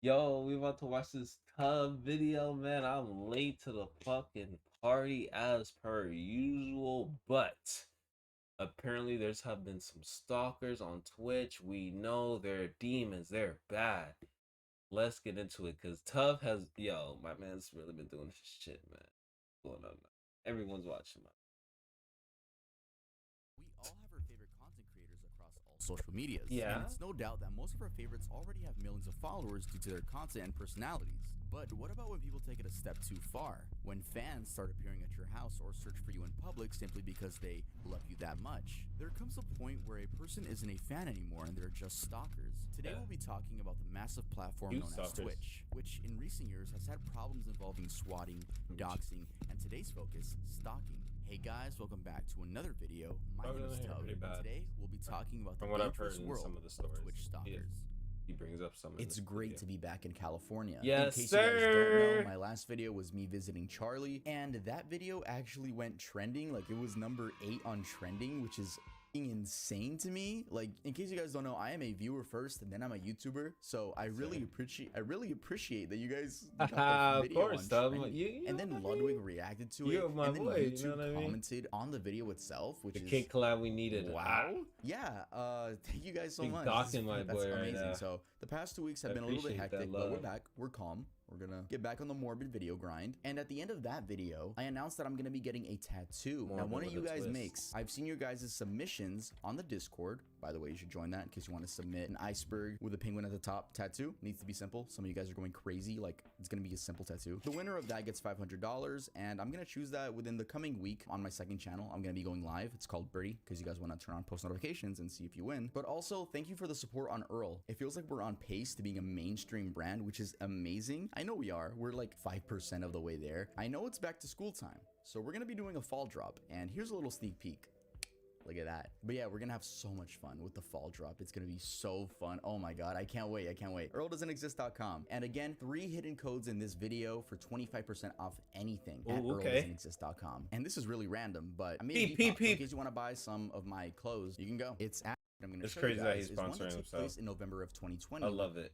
Yo, we about to watch this tub video, man. I'm late to the fucking party as per usual, but apparently there's have been some stalkers on Twitch. We know they're demons, they're bad. Let's get into it, cause Tub has my man's really been doing this shit, man. Going on now. Everyone's watching, man. We all have our favorite content creators across all social medias. Yeah. And it's no doubt that most of our favorites already have millions of followers due to their content and personalities. But what about when people take it a step too far? When fans start appearing at your house or search for you in public simply because they love you that much? There comes a point where a person isn't a fan anymore and they're just stalkers. Today we'll be talking about the massive platform known as Twitch, which in recent years has had problems involving swatting, doxing, and today's focus, stalking. Hey guys, welcome back to another video. My name is Tub, and today we'll be talking about the dangerous world of Twitch stalkers. He brings up some. It's great to be back in California. Yes, in case sir. you guys don't know, my last video was me visiting Charlie, and that video actually went trending. Like, it was number 8 on trending, which is insane to me. Like, in case you guys don't know, I am a viewer first and then I'm a YouTuber, so I really appreciate that you guys got the video of course, on trending. And then Ludwig reacted to it, and then YouTube commented on the video itself, which the is cake collab we needed. Wow. Yeah, thank you guys so much. Doxing my boy right amazing. now. So the past 2 weeks have been a little bit hectic, but we're back, we're calm. We're gonna get back on the morbid video grind. And at the end of that video, I announced that I'm gonna be getting a tattoo. Now, one of you guys makes. I've seen your guys' submissions on the Discord. By the way, you should join that in case you want to submit an iceberg with a penguin at the top tattoo. Needs to be simple. Some of you guys are going crazy. Like, it's gonna be a simple tattoo. The winner of that gets $500, and I'm gonna choose that within the coming week on my second channel. I'm gonna be going live. It's called Birdie, because you guys want to turn on post notifications and see if you win. But also, thank you for the support on Earl. It feels like we're on pace to being a mainstream brand, which is amazing. I know we are. We're like 5% of the way there. I know it's back to school time, so we're gonna be doing a fall drop, and here's a little sneak peek. Look at that. But yeah, we're gonna have so much fun with the fall drop. It's gonna be so fun. Oh my god, I can't wait. I can't wait. EarlDoesn'tExist.com. And again, 3 hidden codes in this video for 25% off anything at EarlDoesn'tExist.com. And this is really random, but I made a Depop, so in case you want to buy some of my clothes, you can go. It's at I'm gonna show crazy you that guys, he's sponsoring himself in November of 2020. I love it.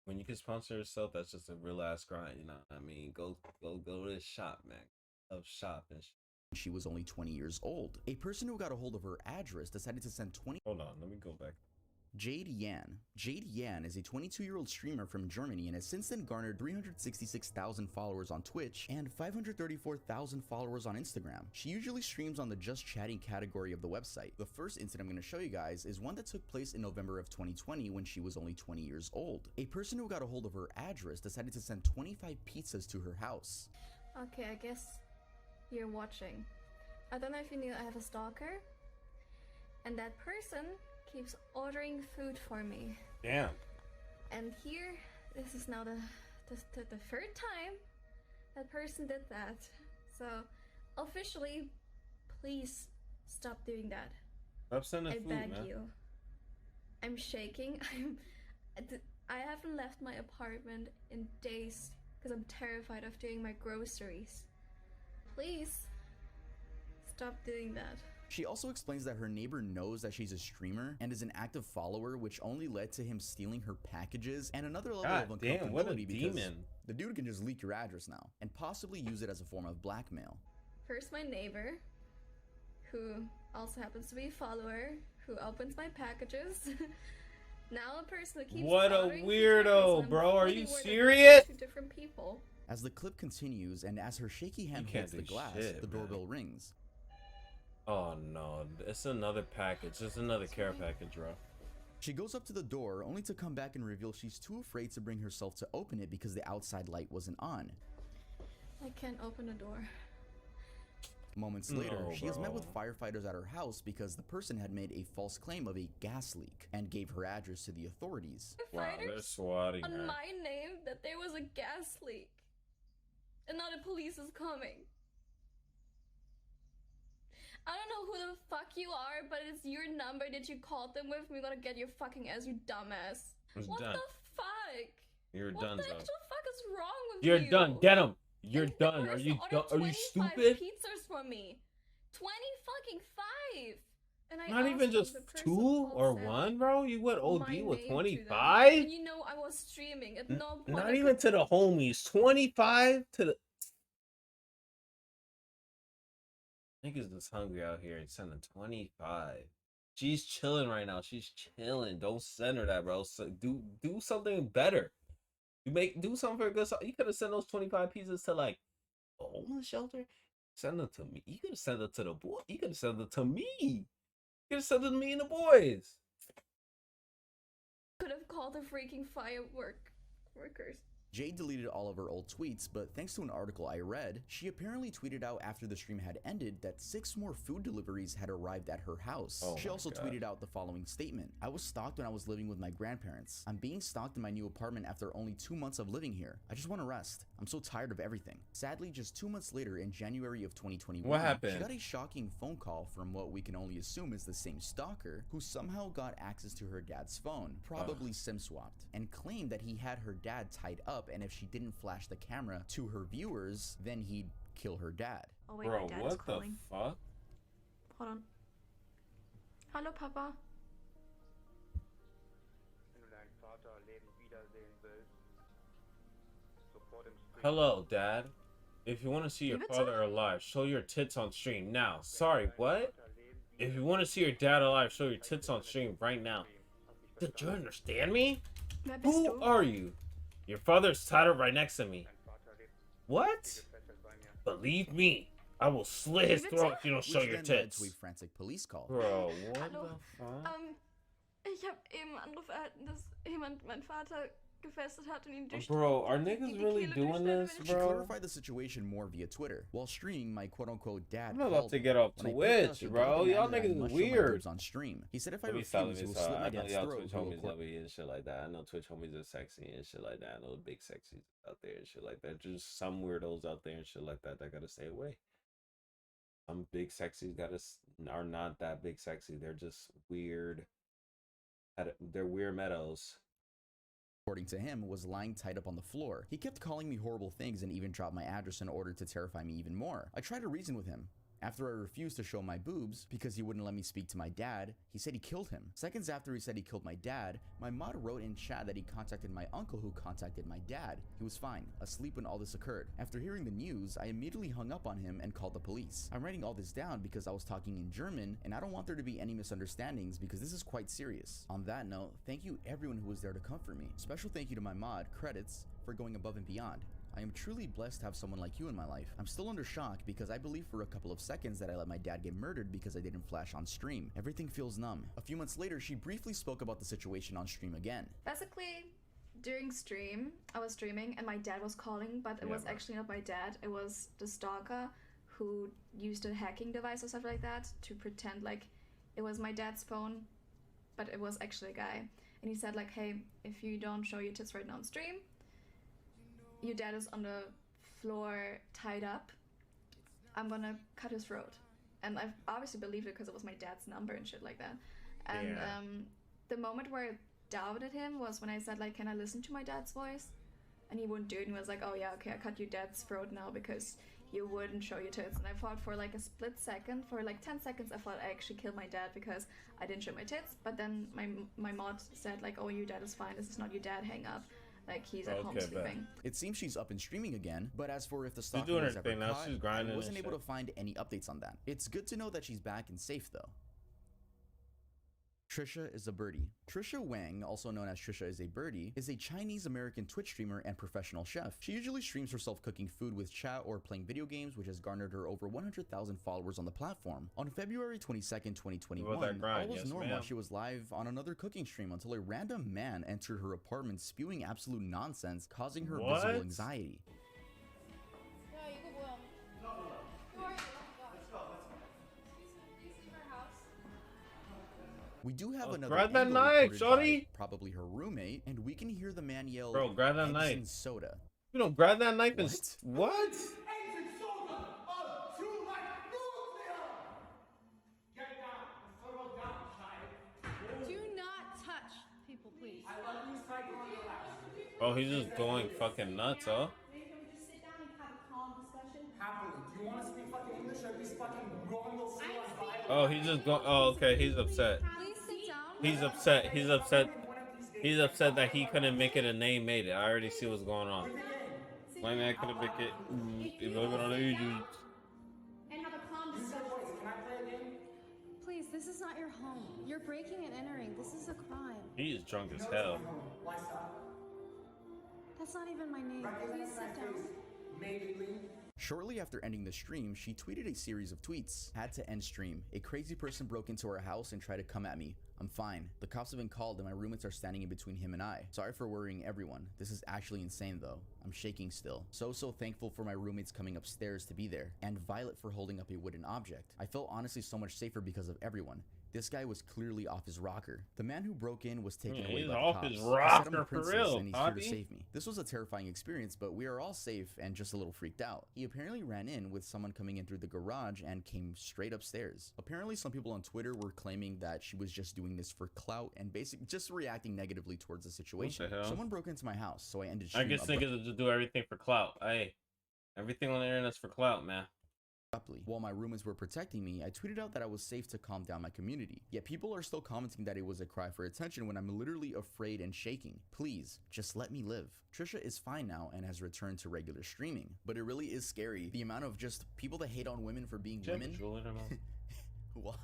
When you can sponsor yourself, that's just a real ass grind, you know what I mean? Go to this shop, man. Love shop and shit. She was only 20 years old. A person who got a hold of her address decided to send 20. Hold on, let me go back. Jadeyan. Jadeyan is a 22-year-old streamer from Germany and has since then garnered 366,000 followers on Twitch and 534,000 followers on Instagram. She usually streams on the just chatting category of the website. The first incident I'm going to show you guys is one that took place in November of 2020 when she was only 20 years old. A person who got a hold of her address decided to send 25 pizzas to her house. Okay, I guess you're watching. I don't know if you knew I have a stalker, and that person keeps ordering food for me. Damn. And here, this is now the third time that person did that. So, officially, please stop doing that. Stop sending I food, beg man. you. I'm shaking. I haven't left my apartment in days because I'm terrified of doing my groceries. Please stop doing that. She also explains that her neighbor knows that she's a streamer and is an active follower, which only led to him stealing her packages and another level of uncomfortability because the dude can just leak your address now and possibly use it as a form of blackmail. First, my neighbor, who also happens to be a follower, who opens my packages. Now a person who keeps what a weirdo, bro. Are you serious? 2 different people. As the clip continues and as her shaky hand hits the glass, the doorbell rings. Oh no, it's another package. It's another care package, bro. She goes up to the door only to come back and reveal she's too afraid to bring herself to open it because the outside light wasn't on. I can't open the door. Moments later, she is met with firefighters at her house because the person had made a false claim of a gas leak and gave her address to the authorities. Wow, they're swatting on her. my name that there was a gas leak. And now the police is coming. I don't know who the fuck you are, but it's your number that you called them with. We're gonna get your fucking ass, you dumbass. What the fuck? You're done, What the though. actual fuck is wrong with you? You're done. Get him. You're done. Are you stupid? pizzas from me. 20 fucking 5. And I Not even asked just the person 2 called or Sam 1, bro. You went my OD with name to them. 25. And you know I was streaming. At no point Not I even could... to the homies. 25 to the niggas just hungry out here and sending 25. She's chilling right now. She's chilling. Don't send her that, bro. So do something better. Do something for a good. You could have sent those 25 pieces to like a homeless shelter. Send them to me. You could have sent them to the boy. You could have sent them to me. You could have sent them to me and the boys. Could have called the freaking workers. Jade deleted all of her old tweets, but thanks to an article I read, she apparently tweeted out after the stream had ended that 6 more food deliveries had arrived at her house. She also tweeted out the following statement: "I was stalked when I was living with my grandparents. I'm being stalked in my new apartment after only 2 months of living here. I just want to rest. I'm so tired of everything." Sadly, just 2 months later in January of 2021, what happened? She got a shocking phone call from what we can only assume is the same stalker, who somehow got access to her dad's phone, probably SIM swapped, and claimed that he had her dad tied up, and if she didn't flash the camera to her viewers, then he'd kill her dad. Oh wait, bro, my dad what is calling. the fuck? Hold on. Hallo Papa. Hello, Dad. If you want to see your father alive, show your tits on stream now. Sorry, what? If you want to see your dad alive, show your tits on stream right now. Did you understand me? Who are you? Your father's tied up right next to me. What? Believe me, I will slit his throat if you don't show your tits. To a frantic police call. Bro, what the fuck? Ich habe eben Anruf erhalten, dass jemand meinen Vater gefesselt hat und ihn durch Bro, are niggas really doing this, She bro? clarified the situation more via Twitter. While streaming, my quote-unquote dad I'm about to get off Twitch, bro. Y'all niggas is weird. On stream. He said if I refuse, he will slit my dad's throat. Twitch homies over here and shit like that. I know Twitch homies are sexy and shit like that. I know big sexies out there and shit like that. Just some weirdos out there and shit like that that gotta stay away. Some big sexies are not that big sexy. They're just weird. They're weird meadows. According to him, was lying tied up on the floor. He kept calling me horrible things and even dropped my address in order to terrify me even more. I tried to reason with him. After I refused to show my boobs because he wouldn't let me speak to my dad, he said he killed him. Seconds after he said he killed my dad, my mod wrote in chat that he contacted my uncle who contacted my dad. He was fine, asleep when all this occurred. After hearing the news, I immediately hung up on him and called the police. I'm writing all this down because I was talking in German and I don't want there to be any misunderstandings because this is quite serious. On that note, thank you everyone who was there to comfort me. Special thank you to my mod, Credits, for going above and beyond. I am truly blessed to have someone like you in my life. I'm still under shock because I believe for a couple of seconds that I let my dad get murdered because I didn't flash on stream. Everything feels numb. A few months later, she briefly spoke about the situation on stream again. Basically, during stream, I was streaming and my dad was calling, but it was actually not my dad. It was the stalker who used a hacking device or stuff like that to pretend like it was my dad's phone, but it was actually a guy. And he said like, hey, if you don't show your tits right now on stream, your dad is on the floor tied up. I'm gonna cut his throat. And I obviously believed it because it was my dad's number and shit like that. And the moment where I doubted him was when I said like, can I listen to my dad's voice? And he wouldn't do it and he was like, oh yeah, okay, I cut your dad's throat now because you wouldn't show your tits. And I thought for like a split second, for like 10 seconds, I thought I actually killed my dad because I didn't show my tits. But then my mod said like, oh, your dad is fine, this is not your dad, hang up. Like he's at home sleeping. It seems she's up and streaming again, but as for if the stalker was ever caught, I wasn't able to find any updates on that. It's good to know that she's back and safe though. Trisha is a birdie. Trisha Wang, also known as Trisha is a birdie, is a Chinese-American Twitch streamer and professional chef. She usually streams herself cooking food with chat or playing video games, which has garnered her over 100,000 followers on the platform. On February 22nd, 2021, all was normal. She was live on another cooking stream until a random man entered her apartment spewing absolute nonsense, causing her visible anxiety. We do have another grab that knife, shorty. Probably her roommate, and we can hear the man yell, bro, grab that knife. Soda. You know, grab that knife and what? Do not touch people, please. Oh, he's just going fucking nuts, huh? Maybe can we just sit down and have a calm discussion? Happily. Do you want to speak fucking English or at least fucking wrong those Oh, he's just going. Oh, okay. He's upset. Please sit down. He's upset. He's upset. He's upset that he couldn't make it and they made it. I already see what's going on. My man couldn't make it. And have a calm discussion. Please, this is not your home. You're breaking and entering. This is a crime. He is drunk as hell. That's not even my name. Please sit down. Shortly after ending the stream, she tweeted a series of tweets. Had to end stream. A crazy person broke into our house and tried to come at me. I'm fine. The cops have been called and my roommates are standing in between him and I. Sorry for worrying everyone. This is actually insane though. I'm shaking still. So thankful for my roommates coming upstairs to be there. And Violet for holding up a wooden object. I felt honestly so much safer because of everyone. This guy was clearly off his rocker. The man who broke in was taken away by the cops. He's off his rocker for real, and he's here to save me. This was a terrifying experience, but we are all safe and just a little freaked out. He apparently ran in with someone coming in through the garage and came straight upstairs. Apparently, some people on Twitter were claiming that she was just doing this for clout and basically just reacting negatively towards the situation. What the hell? Someone broke into my house, so I ended I guess niggas just do everything for clout. Hey, everything on the internet's for clout, man. While my roommates were protecting me, I tweeted out that I was safe to calm down my community. Yet people are still commenting that it was a cry for attention when I'm literally afraid and shaking. Please, just let me live. Trisha is fine now and has returned to regular streaming. But it really is scary, the amount of just people that hate on women for being women. Why?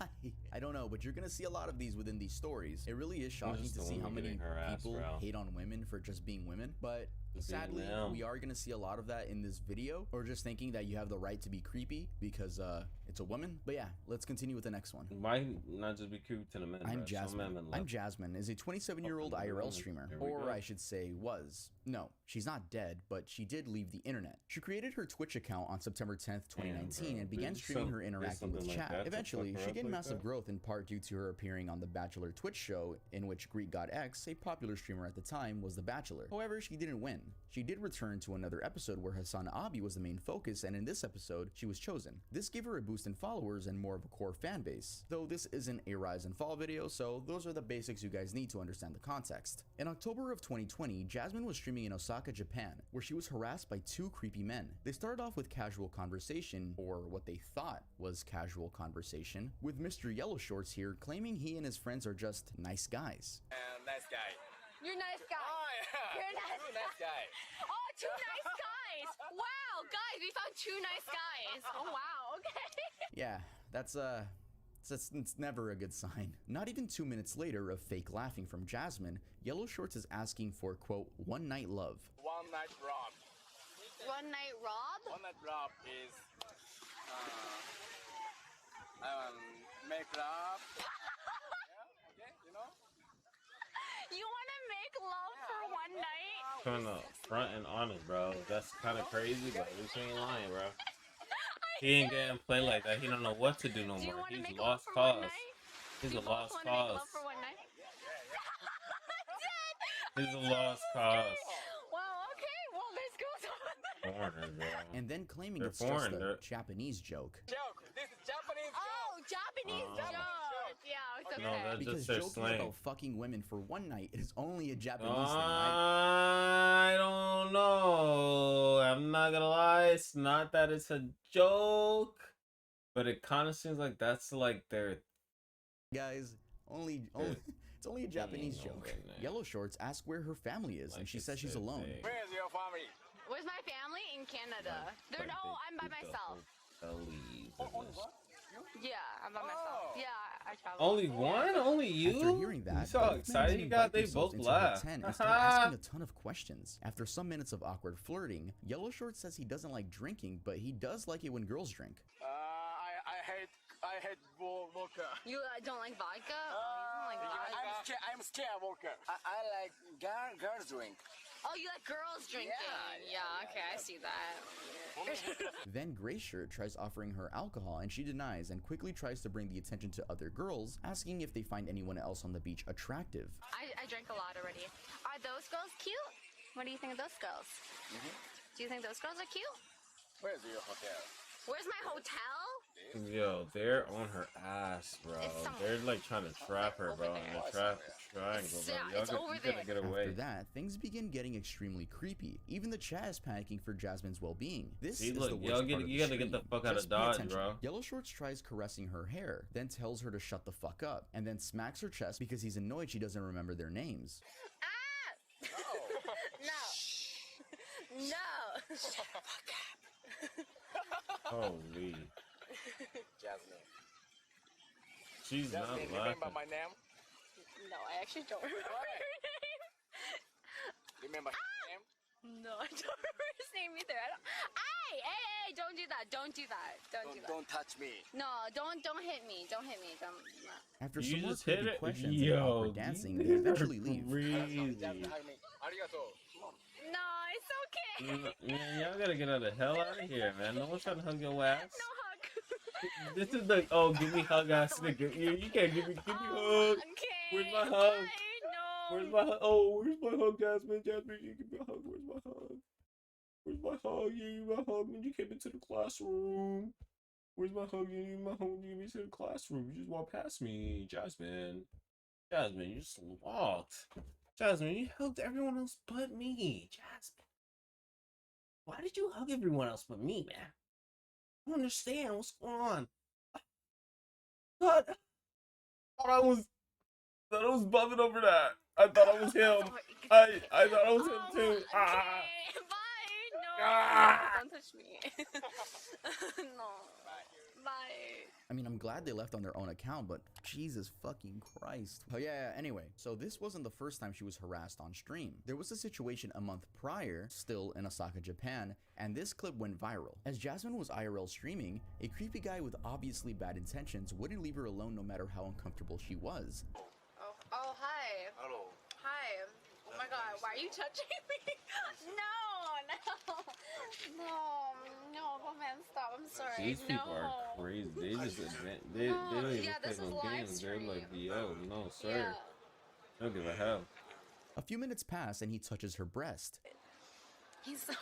I don't know, but you're gonna see a lot of these within these stories. It really is shocking to see how many people hate on women for just being women, but sadly, we are gonna see a lot of that in this video, or just thinking that you have the right to be creepy because it's a woman. But yeah, let's continue with the next one. Why not just be creepy to the men? I'm Jasmine. I'm Jasmine is a 27-year-old IRL streamer, or I should say was. No, she's not dead, but she did leave the internet. She created her Twitch account on September 10th, 2019 and began streaming her interacting with chat. Eventually, she gained massive growth in part due to her appearing on the Bachelor Twitch show, in which Greek God X, a popular streamer at the time, was the Bachelor. However, she didn't win. She did return to another episode where Hassan Abi was the main focus, and in this episode, she was chosen. This gave her a boost in followers and more of a core fan base. Though this isn't a rise and fall video, so those are the basics you guys need to understand the context. In October of 2020, Jasmine was streaming in Osaka, Japan, where she was harassed by two creepy men. They started off with casual conversation, or what they thought was casual conversation, with Mr. Yellow Shorts here claiming he and his friends are just nice guys. Nice guy. You're a nice guy. Oh, yeah. You're a nice guy. Oh, two nice guys. Wow, guys, we found two nice guys. Oh, wow, okay. Yeah, it's never a good sign. Not even 2 minutes later of fake laughing from Jasmine, Yellow Shorts is asking for, quote, one night love. One night rob. One night rob? One night rob is make love. Yeah, okay, you know? You want to make love for one night? Kind of front and honest, bro. That's kind of crazy, but this ain't lying, bro. He ain't getting play like that. He don't know what to do no more. He's lost cause. He's a lost cause. He's a lost cause. Well, okay. Well, this goes on. Foreigners, bro. And then claiming They're it's just foreign, a Japanese joke. Joke. This is Japanese Oh, Japanese joke. Yeah, it's okay. No, that's Because just their joking slang. about fucking women for one night is only a Japanese thing, I right? don't know. I'm not gonna lie. It's not that it's a joke, but it kind of seems like that's like their. Guys, it's only a Japanese joke. Yellow Shorts asked where her family is, and she says she's alone. Where's your family? Where's my family? In Canada. They're no, I'm by myself. Yeah, I'm by myself. Yeah, I travel. Only one? Only you? After hearing that, You so both men excited then you got. invite They themselves both into her laughed. tent and start asking a ton of questions. After some minutes of awkward flirting, Yellow Shorts says he doesn't like drinking, but he does like it when girls drink. I hate vodka. You don't like vodka? Oh, you don't like vodka. I'm scared of vodka. I like girls drink. Oh, you like girls drinking? Yeah, okay, I see that. Then Grayshirt tries offering her alcohol and she denies and quickly tries to bring the attention to other girls, asking if they find anyone else on the beach attractive. I drank a lot already. Are those girls cute? What do you think of those girls? Do you think those girls are cute? Where's your hotel? Where's my hotel? Yo, they're on her ass, bro. They're like trying to trap her, bro, in the triangle, bro. You gotta get away. After that, things begin getting extremely creepy. Even the chat is panicking for Jasmine's well-being. This is the worst part of the you gotta get the fuck out of Dodge, bro. Yellow Shorts tries caressing her hair, then tells her to shut the fuck up, and then smacks her chest because he's annoyed she doesn't remember their names. Ah! No. No. Holy. Jasmine. She's not laughing. Remember my name? No, I actually don't remember your name. Remember his name? No, I don't remember his name either. Hey, don't do that. Don't do that. Don't do that. Don't touch me. No, don't hit me. Don't hit me. Don't. No. After You some more just hit creepy it? questions Yo, and awkward dancing, they eventually leave. Crazy. No, it's okay. Man, y'all gotta get the hell out of here, man. No one's trying to hug your ass. No hug. This is the give me hug ass nigga. You can't give me hug. Okay. Where's my hug? Bye. No. Where's my hug? Oh, where's my hug, Jasmine? Jasmine, you give me a hug. Where's my hug? Where's my hug? You gave me my hug when you came into the classroom. Where's my hug? You gave me my hug when you came into the classroom. You just walked past me, Jasmine. Jasmine, you just walked. Jasmine, you hugged everyone else but me. Jasmine. Why did you hug everyone else but me, man? I don't understand what's going on. God, I thought I was buzzing over that. I thought I was him. I thought I was him too. Okay. Ah. Bye. No. Ah. Don't touch me. No. Bye. I mean, I'm glad they left on their own account, but Jesus fucking Christ. Oh yeah, anyway, so this wasn't the first time she was harassed on stream. There was a situation a month prior, still in Osaka, Japan, and this clip went viral. As Jasmine was IRL streaming, a creepy guy with obviously bad intentions wouldn't leave her alone no matter how uncomfortable she was. Oh, hi. Hello. Hi. Oh my God, why are you touching me? No, oh man, stop. I'm sorry. These people are crazy. They just they don't even play no games. They're like, yo, no sir. Yeah. They don't give a hell. A few minutes pass and he touches her breast. He's so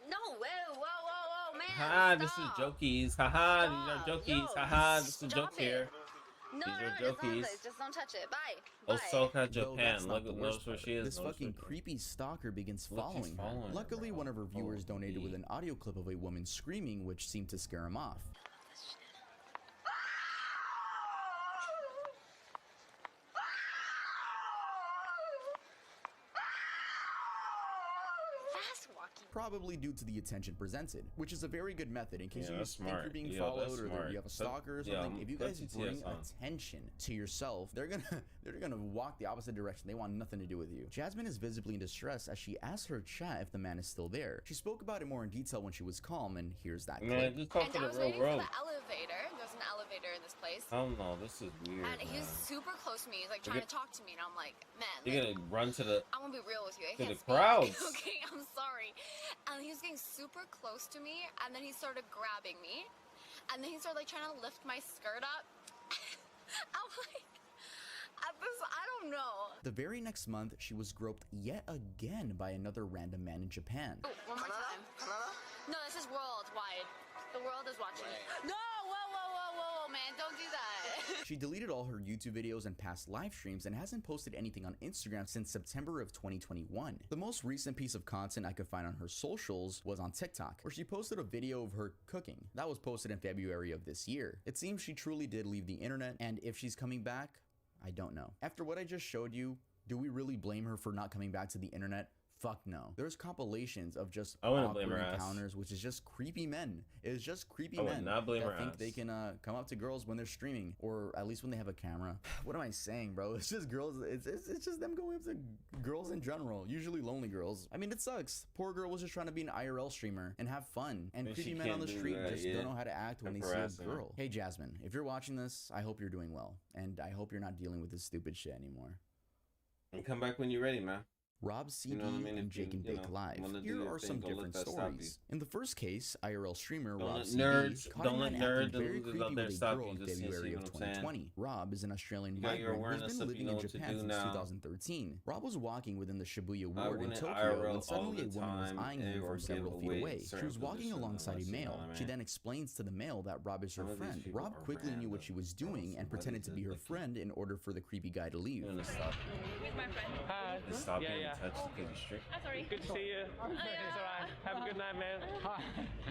no, whoa, man. Haha, stop. this is jokies. Haha, these are jokies. Yo, Haha, this is stop jokes it. here. No, These are it's not jokies. this. Just don't touch it. Bye. Osaka, Though Japan. that's not Look, the notice worst where part. she is. This Notice fucking where- creepy stalker begins Look, he's following following her. her, Luckily, bro. one of her viewers donated Holy. with an audio clip of a woman screaming, which seemed to scare him off. Fast walking. Probably due to the attention presented, which is a very good method in case Yeah, you that's think you're smart. being Yo, followed that's or that smart. you have a stalker or Yeah, something. If you put guys TTS bring on. attention to yourself, they're gonna walk the opposite direction. They want nothing to do with you. Jasmine is visibly in distress as she asks her chat if the man is still there. She spoke about it more in detail when she was calm, and here's that Man, clip. just talk And to I the was real waiting for world. the elevator. There's an elevator in this place. I don't know. This is weird. And he was Man. super close to me. He's like trying to talk to me, and I'm like, man, You're like, gonna run to the. I'm gonna be real with you. I To can't the speak. crowds. Okay, I'm sorry. And he was getting super close to me, and then he started grabbing me, and then he started like trying to lift my skirt up. I'm like, I don't know. The very next month, she was groped yet again by another random man in Japan. Oh, one more time. No, this is worldwide. The world is watching. No, whoa, man, don't do that. She deleted all her YouTube videos and past live streams and hasn't posted anything on Instagram since September of 2021. The most recent piece of content I could find on her socials was on TikTok, where she posted a video of her cooking. That was posted in February of this year. It seems she truly did leave the internet, and if she's coming back, I don't know. After what I just showed you, do we really blame her for not coming back to the internet? Fuck no. There's compilations of just I wouldn't awkward blame her ass. encounters, which is just creepy men. It's just creepy I would men not blame that her think ass. they can come up to girls when they're streaming, or at least when they have a camera. What am I saying, bro? It's just girls. It's just them going up to girls in general, usually lonely girls. I mean, it sucks. Poor girl was just trying to be an IRL streamer and have fun. And But creepy she men on can't the do street that, just yeah. don't know how to act when they see Harassing a her. girl. Hey, Jasmine, if you're watching this, I hope you're doing well, and I hope you're not dealing with this stupid shit anymore. And come back when you're ready, man. Rob CD, You know what I mean? and If you, Jake and you Bake know, Live. wanna do Here your are thing, some don't let different that stop you. stories. In the first case, IRL streamer Don't Rob let CD nerds, caught a don't let man acting nerds and very losers creepy out there with a stop girl you. in Just you February see of what I'm saying? 2020. Rob is an Australian You got your migrant who has awareness been up, living you know in what to Japan do since now. 2013. Rob was walking within the Shibuya I ward in wouldn't Tokyo IRL when suddenly all a the woman was time eyeing him or from several give feet away away. She certain was walking positions alongside a unless you know male. what I She mean. then explains to the male that Rob is her Some of these friend. people Rob are quickly knew what she was random, bro, doing so and what pretended is to it be her that you- friend in order for the creepy guy to leave. I'm gonna stop With my friend. Hi. and stop Yeah, getting yeah. in touch because you're strict. I'm sorry. Good to see you. It's alright. Have a good night, man. Hi.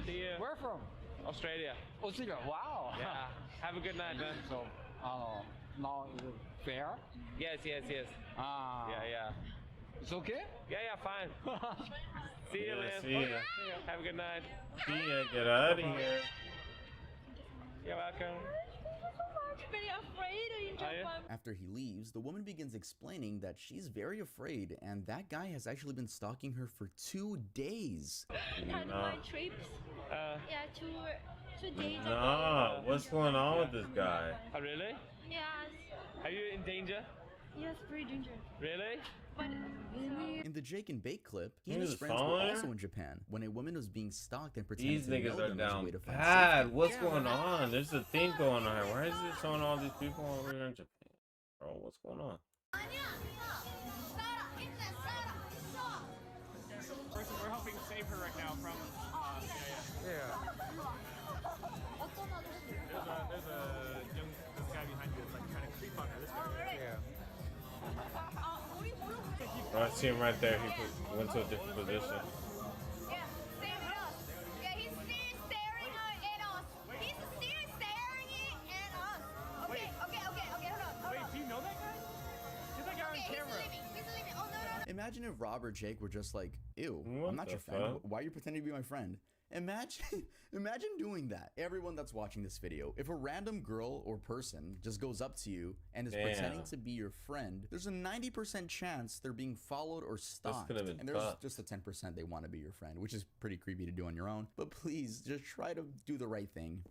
See you. Where from? Australia. Australia. Wow. Yeah. Have a good night, man. So, now is it fair? Yes, yes, yes. Ah. Yeah, yeah. It's okay? Yeah, yeah, fine. See you, Yeah, man. see ya. Have a good night. See ya, get out of here. You're welcome. Very afraid in Are you? Japan. After he leaves, the woman begins explaining that she's very afraid and that guy has actually been stalking her for 2 days. Had my trips. Yeah, 2 days ago. Nah, what's going on with this guy? Oh, really? Yes. Are you in danger? Yes, pretty dangerous. Really? But In the Jake and Bake clip, he He and his was friends were following her? also in Japan when a woman was being stalked and pretended These to know niggas are them as a down way to find bad. safety. What's going on? There's a thing going on here. Why is it showing all these people over here in Japan? Bro, what's going on? We're helping save her right now from. Yeah. There's a young this guy behind you that's like trying to creep on her. This guy. Yeah. Oh, I see him right there. He went to a different position. Yeah, stay with us. Yeah, he's still staring at us. He's still staring at us. Okay, hold on. Wait, do you know that guy? Get that guy on Okay, camera. he's leaving. Oh, no. Imagine if Rob or Jake were just like, ew, What I'm not the your friend. fuck? Why are you pretending to be my friend? Imagine doing that. Everyone that's watching this video, if a random girl or person just goes up to you and is pretending to be your friend, there's a 90% chance they're being followed or stalked. could've been And there's fucked. just a 10% they want to be your friend, which is pretty creepy to do on your own. But please, just try to do the right thing.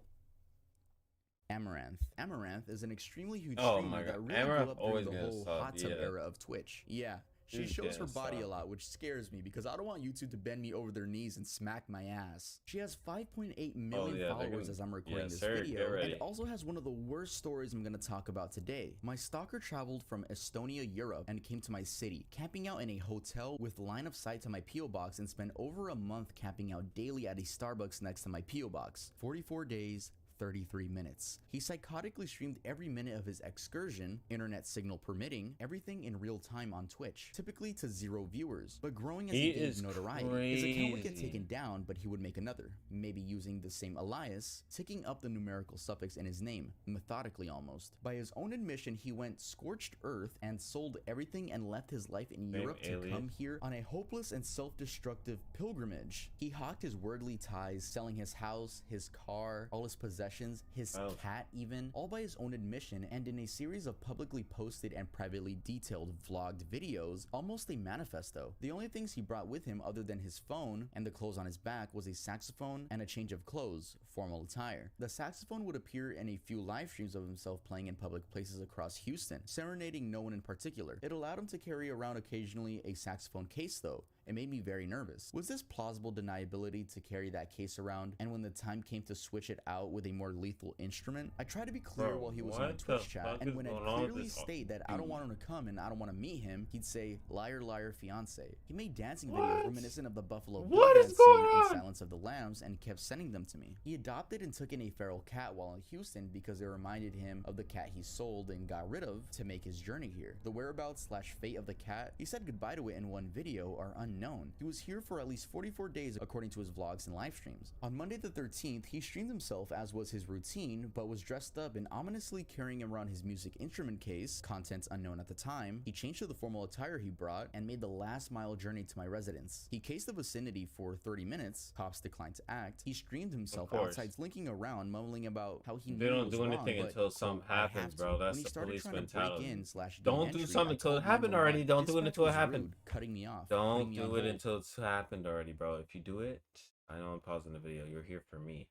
Amaranth. Amaranth is an extremely huge Oh streamer my that God. really Amaranth blew up always during the gonna whole suck, hot tub yeah. era of Twitch. Yeah. She She's shows her gonna body suck. a lot, which scares me because I don't want YouTube to bend me over their knees and smack my ass. She has 5.8 million yeah, they're followers gonna- as I'm recording yeah, this sir, get video, ready. and also has one of the worst stories I'm going to talk about today. My stalker traveled from Estonia, Europe, and came to my city, camping out in a hotel with line of sight to my PO box, and spent over a month camping out daily at a Starbucks next to my PO box. 44 days, 33 minutes. He psychotically streamed every minute of his excursion, internet signal permitting, everything in real time on Twitch, typically to 0 viewers. But growing as He he gained is notoriety, his account would get crazy. taken down, but he would make another, maybe using the same alias, ticking up the numerical suffix in his name, methodically almost. By his own admission, he went scorched earth and sold everything and left his life in Same Europe to alias. come here on a hopeless and self-destructive pilgrimage. He hawked his worldly ties, selling his house, his car, all his possessions, his Oh. cat even, all by his own admission, and in a series of publicly posted and privately detailed vlogged videos, almost a manifesto. The only things he brought with him other than his phone and the clothes on his back was a saxophone and a change of clothes, formal attire. The saxophone would appear in a few live streams of himself playing in public places across Houston, serenading no one in particular. It allowed him to carry around occasionally a saxophone case though. It made me very nervous. Was this plausible deniability to carry that case around, and when the time came to switch it out with a more lethal instrument? I tried to be clear Bro, while he was on what the the Twitch chat, fuck and is when I going on with clearly this state that I don't want him to come and I don't want to meet him, he'd say, liar, liar, fiance. He made dancing videos reminiscent of the Buffalo Bill What is dance scene going in on? Silence of the Lambs and kept sending them to me. He adopted and took in a feral cat while in Houston because it reminded him of the cat he sold and got rid of to make his journey here. The whereabouts / fate of the cat, he said goodbye to it in one video, are unknown. He was here for at least 44 days according to his vlogs and live streams. On Monday the 13th, he streamed himself as was his routine, but was dressed up and ominously carrying around his music instrument case, contents unknown at the time. He changed to the formal attire he brought and made the last mile journey to my residence. He cased the vicinity for 30 minutes. Cops declined to act. He streamed himself course. outside slinking around, mumbling about how he They knew it don't was do wrong, anything but, until something quote, "I have happens, to." bro. That's When he the started police trying to break mentality. in / gain Don't do entry, something I until it told happened 911. already. Don't do it Dispatch until it was happened. rude, cutting me off, Don't putting me on do it hold. until it's happened already, bro. If you do it, I know I'm pausing the video. You're here for me.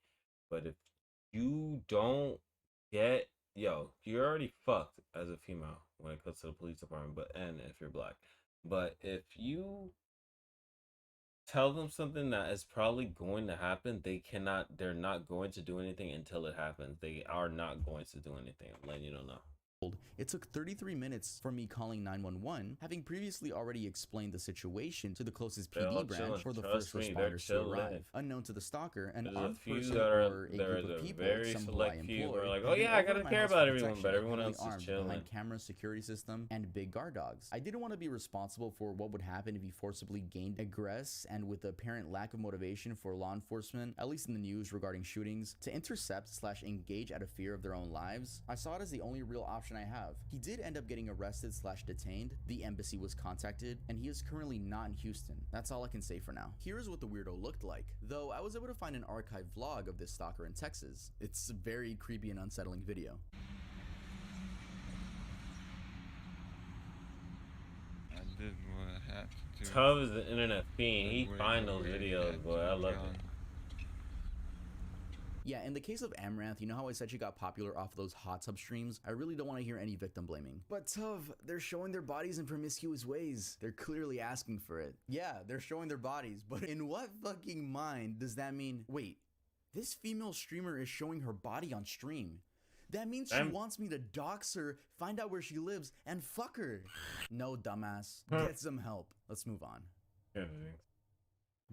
But if you don't get, you're already fucked as a female when it comes to the police department. And if you're black, But if you tell them something that is probably going to happen, they're not going to do anything until it happens. They are not going to do anything. I'm letting you know. It took 33 minutes for me calling 911, having previously already explained the situation to the closest PD branch for the first responders to arrive. Unknown to the stalker, an armed person or a group of people, some who I employ, like, oh yeah, I gotta care about everyone, but everyone else is chilling. Behind camera, security system, and big guard dogs. I didn't want to be responsible for what would happen if he forcibly gained aggress, and with the apparent lack of motivation for law enforcement, at least in the news regarding shootings, to intercept/engage out of fear of their own lives. I saw it as the only real option I have. He did end up getting arrested/detained, the embassy was contacted, and he is currently not in Houston. That's all I can say for now. Here's what the weirdo looked like, though I was able to find an archived vlog of this stalker in Texas. It's a very creepy and unsettling video. I did what I had to do. Tubb is the internet fiend. He find those videos, boy. I love it. Yeah, in the case of Amaranth, you know how I said she got popular off those hot tub streams? I really don't want to hear any victim blaming. But Tubb, they're showing their bodies in promiscuous ways. They're clearly asking for it. Yeah, they're showing their bodies, but in what fucking mind does that mean, wait, this female streamer is showing her body on stream? That means she wants me to dox her, find out where she lives, and fuck her. No, dumbass. Get some help. Let's move on.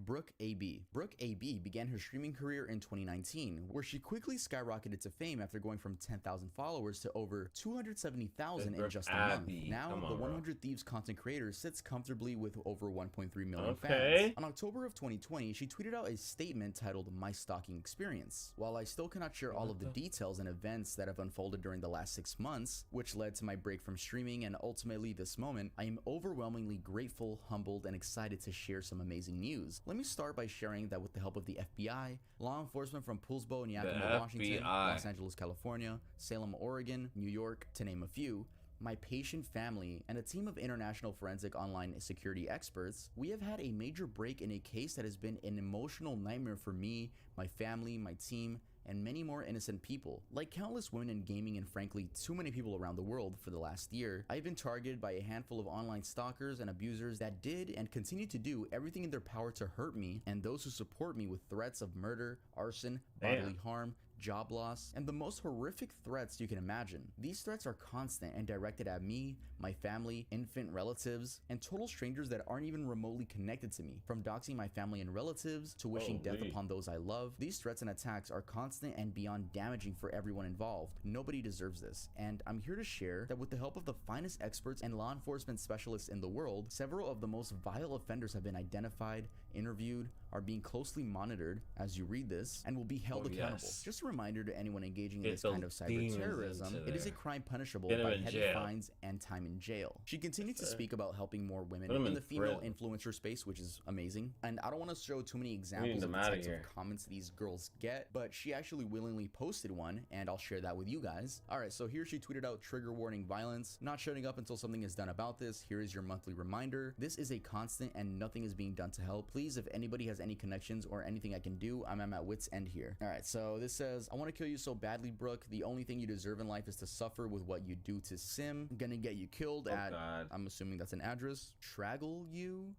BrookeAB. BrookeAB began her streaming career in 2019, where she quickly skyrocketed to fame after going from 10,000 followers to over 270,000 in just a month. Now, the 100 Thieves content creator sits comfortably with over 1.3 million fans. On October of 2020, she tweeted out a statement titled "My Stalking Experience." While I still cannot share all of the details and events that have unfolded during the last 6 months, which led to my break from streaming and ultimately this moment, I am overwhelmingly grateful, humbled, and excited to share some amazing news. Let me start by sharing that with the help of the FBI, law enforcement from Poolsbo and Yakima, Washington, Los Angeles, California, Salem, Oregon, New York, to name a few, my patient family, and a team of international forensic online security experts, we have had a major break in a case that has been an emotional nightmare for me, my family, my team, and many more innocent people. Like countless women in gaming and frankly too many people around the world for the last year, I've been targeted by a handful of online stalkers and abusers that did and continue to do everything in their power to hurt me and those who support me with threats of murder, arson, bodily harm, job loss, and the most horrific threats you can imagine. These threats are constant and directed at me, my family, infant relatives, and total strangers that aren't even remotely connected to me. From doxing my family and relatives to wishing death upon those I love, these threats and attacks are constant and beyond damaging for everyone involved. Nobody deserves this, and I'm here to share that with the help of the finest experts and law enforcement specialists in the world, several of the most vile offenders have been identified, interviewed, are being closely monitored as you read this, and will be held accountable. Just a reminder to anyone engaging in this kind of cyber terrorism, it is a crime punishable by heavy fines and time in jail. She continued to speak about helping more women in the female influencer space, which is amazing. And I don't want to show too many examples of the types of comments these girls get, but she actually willingly posted one, and I'll share that with you guys. Alright, so here she tweeted out, "Trigger warning violence, not shutting up until something is done about this. Here is your monthly reminder. This is a constant and nothing is being done to help. Please, if anybody has any connections or anything I can do, I'm at my wit's end here." Alright, so this says, "I want to kill you so badly, Brooke. The only thing you deserve in life is to suffer with what you do to Sim. I'm gonna get you killed at," I'm assuming that's an address, "Strangle you."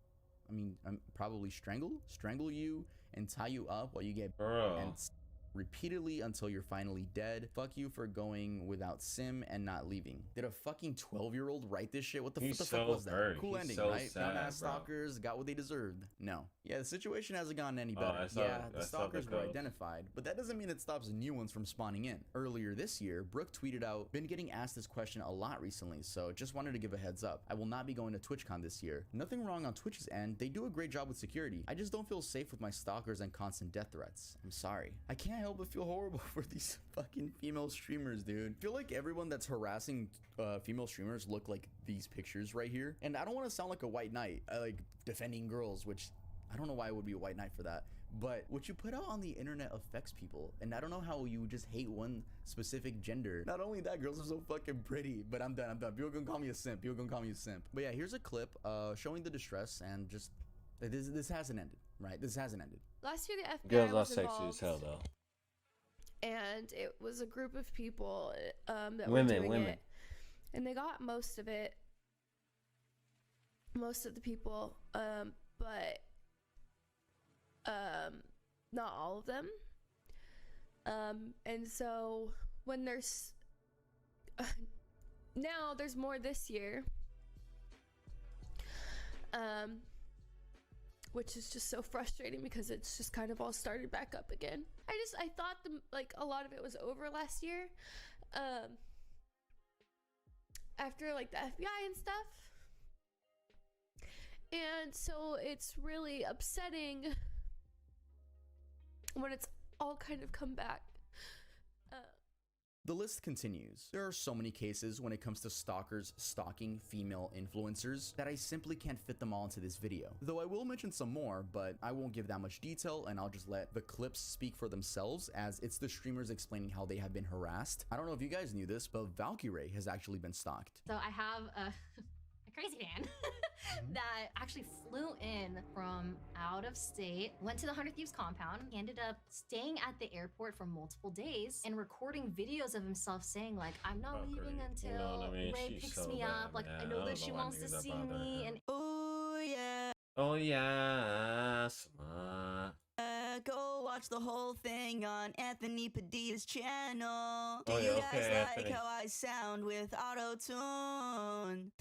I'm probably strangle you and tie you up while you get and repeatedly until you're finally dead. Fuck you for going without Sim and not leaving." Did a fucking 12-year-old write this shit? What the fuck was that? Cool ending, right? Dumbass stalkers got what they deserved. No. Yeah, the situation hasn't gotten any better. The stalkers were identified, but that doesn't mean it stops new ones from spawning in. Earlier this year, Brooke tweeted out, "Been getting asked this question a lot recently, so just wanted to give a heads up. I will not be going to TwitchCon this year. Nothing wrong on Twitch's end. They do a great job with security. I just don't feel safe with my stalkers and constant death threats. I'm sorry." I can't help but feel horrible for these fucking female streamers, dude. I feel like everyone that's harassing female streamers look like these pictures right here. And I don't want to sound like a white knight, like defending girls, which I don't know why it would be a white knight for that. But what you put out on the internet affects people. And I don't know how you just hate one specific gender. Not only that, girls are so fucking pretty. But I'm done. People gonna call me a simp. But yeah, here's a clip showing the distress and just this hasn't ended, right? This hasn't ended. Last year the FBI girls are was sexy involved, as hell though. and it was a group of people that were doing it, and they got most of it. most of the people, but not all of them. And so when there's now there's more this year, which is just so frustrating because it's just kind of all started back up again. I thought a lot of it was over last year, after like the FBI and stuff. And so it's really upsetting when it's all kind of come back. The list continues. There are so many cases when it comes to stalkers stalking female influencers that I simply can't fit them all into this video. Though I will mention some more, but I won't give that much detail and I'll just let the clips speak for themselves, as it's the streamers explaining how they have been harassed. I don't know if you guys knew this, but Valkyrie has actually been stalked. So I have a crazy fan that actually flew in from out of state, went to the 100 Thieves compound, ended up staying at the airport for multiple days and recording videos of himself saying like, I'm not leaving until Ray picks me up. Like, I know that she wants to see me. And oh yeah. Oh yeah, smart. Go watch the whole thing on Anthony Padilla's channel. Do you guys like how I sound with auto-tune?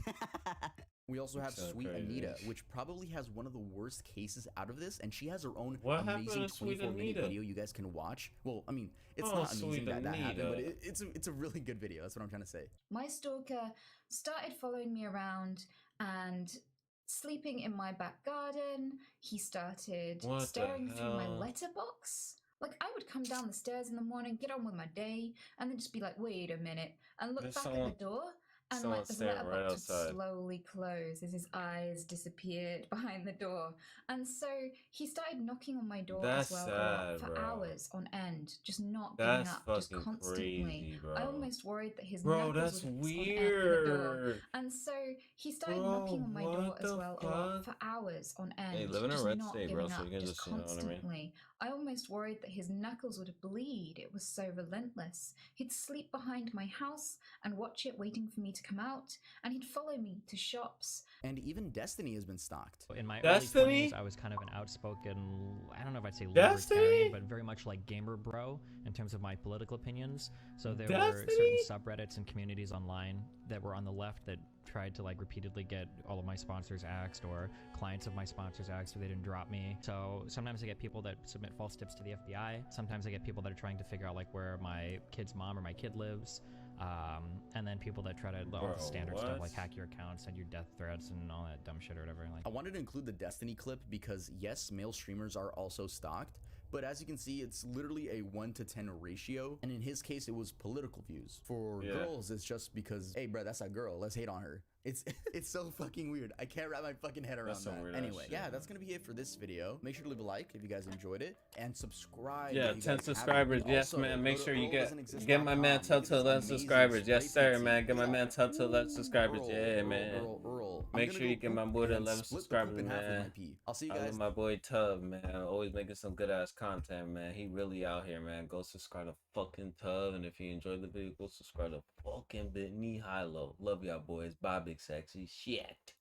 We also have Sweet Anita, which probably has one of the worst cases out of this, and she has her own amazing 24-minute video you guys can watch. Well, I mean, it's not amazing that happened, but it's a really good video. That's what I'm trying to say. My stalker started following me around and sleeping in my back garden. He started staring through my letterbox. Like, I would come down the stairs in the morning, get on with my day, and then just be like, wait a minute, and look back at the door, and like the letterbox would slowly close as his eyes disappeared behind the door. And so he started knocking on my door as well for hours on end, just not getting up, just constantly. Crazy, I almost worried that his knuckles would weird. on the door. And so he started knocking on my door as well a lot for hours on end. Hey, living in a red state, bro, so up, you can just, you know what I mean? I almost worried that his knuckles would bleed. It was so relentless. He'd sleep behind my house and watch it waiting for me to come out, and he'd follow me to shops. And even Destiny has been stalked. In my early 20s, I was kind of an outspoken, I don't know if I'd say libertarian, but very much like gamer bro in terms of my political opinions. So there were certain subreddits and communities online that were on the left that tried to like repeatedly get all of my sponsors axed, or clients of my sponsors axed, so they didn't drop me. So sometimes I get people that submit false tips to the FBI. Sometimes I get people that are trying to figure out like where my kid's mom or my kid lives. And then people that try to all the standard stuff like hack your account, send you death threats and all that dumb shit or whatever. Like, I wanted to include the Destiny clip because yes, male streamers are also stalked, but as you can see, it's literally a 1-to-10 ratio, and in his case, it was political views. For girls, it's just because, hey, bro, that's a girl. Let's hate on her. It's so fucking weird. I can't wrap my fucking head around that. Anyway, yeah, that's gonna be it for this video. Make sure to leave a like if you guys enjoyed it, and subscribe. Yeah, 10 subscribers. Yes, man. Make sure you get my man Telltale 11 subscribers. Yes, sir, man. Get my man Telltale 11 subscribers. Yeah, man. Make sure you get my boy to 11 subscribers, man. I'll see you I guys. love my boy Tub, man. Always making some good ass content, man. He really out here, man. Go subscribe to fucking Tub, and if you enjoyed the video, go subscribe to fucking Bit Knee High Low. Love y'all boys. Bye, big sexy shit.